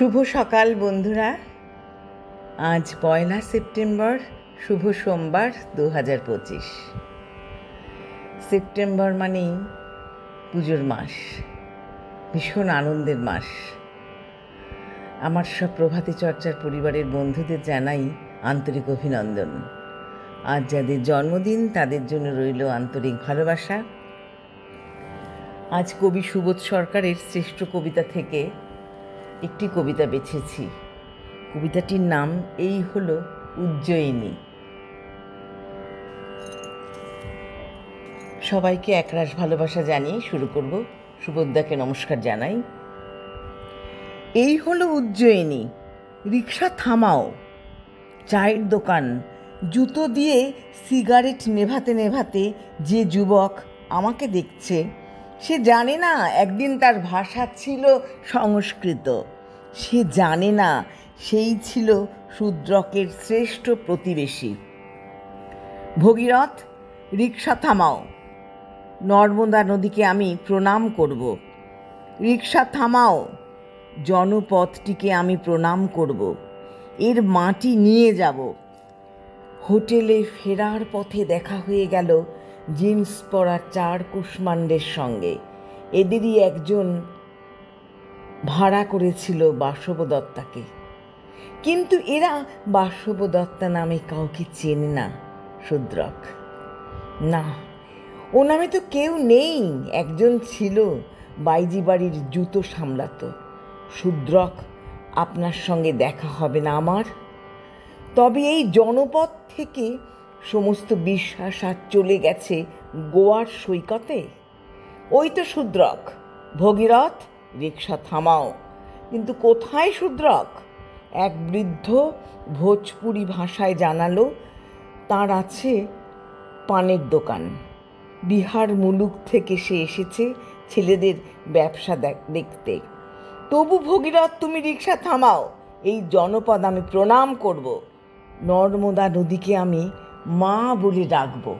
শুভ সকাল বন্ধুরা। আজ 1 সেপ্টেম্বর, শুভ সোমবার 2025। সেপ্টেম্বর মানেই পুজোর মাস, ভীষণ আনন্দের মাস। আমার সব প্রভাতী চর্চার পরিবারের বন্ধুদের জানাই আন্তরিক অভিনন্দন। আজ যাদের জন্মদিন তাদের জন্য রইল আন্তরিক ভালোবাসা। আজ কবি সুবোধ সরকারের শ্রেষ্ঠ কবিতা থেকে একটি কবিতা বেছেছি। কবিতাটির নাম এই হলো উজ্জয়িনী। সবাইকে একরাশ ভালোবাসা জানিয়ে শুরু করব। সুবোধদাকে নমস্কার জানাই। এই হলো উজ্জয়িনী, রিক্সা থামাও, চায়ের দোকান, জুতো দিয়ে সিগারেট নেভাতে নেভাতে যে যুবক আমাকে দেখছে সে জানে না একদিন তার ভাষা ছিল সংস্কৃত। সে জানে না সেই ছিল শূদ্রকের শ্রেষ্ঠ প্রতিবেশী। ভগীরথ, রিক্সা থামাও, নর্মদা নদীকে আমি প্রণাম করব। রিক্সা থামাও, জনপথটিকে আমি প্রণাম করব, এর মাটি নিয়ে যাব। হোটেলে ফেরার পথে দেখা হয়ে গেল জিন্স পরা 4 কুষ্মাণ্ডের সঙ্গে। এদেরই একজন ভাড়া করেছিল বাসবদত্তাকে, কিন্তু এরা বাসবদত্তা নামে কাউকে চেনে না। শূদ্রক না, ও নামে তো কেউ নেই। একজন ছিল, বাইজি বাড়ির জুতো সামলাতো। শূদ্রক, আপনার সঙ্গে দেখা হবে না আমার। তবে এই জনপদ থেকে সমস্ত বিশ্বাস আর চলে গেছে গোয়ার সৈকতে। ওই তো শূদ্রক। ভগীরথ, রিক্সা থামাও। কিন্তু কোথায় শূদ্রক? এক বৃদ্ধ ভোজপুরি ভাষায় জানালো তার আছে পানের দোকান। বিহার মুলুক থেকে সে এসেছে ছেলেদের ব্যবসা দেখতে। তবু ভগীরথ, তুমি রিক্সা থামাও, এই জনপদ আমি প্রণাম করব। নর্মদা নদীকে আমি মা বলে ডাকবো।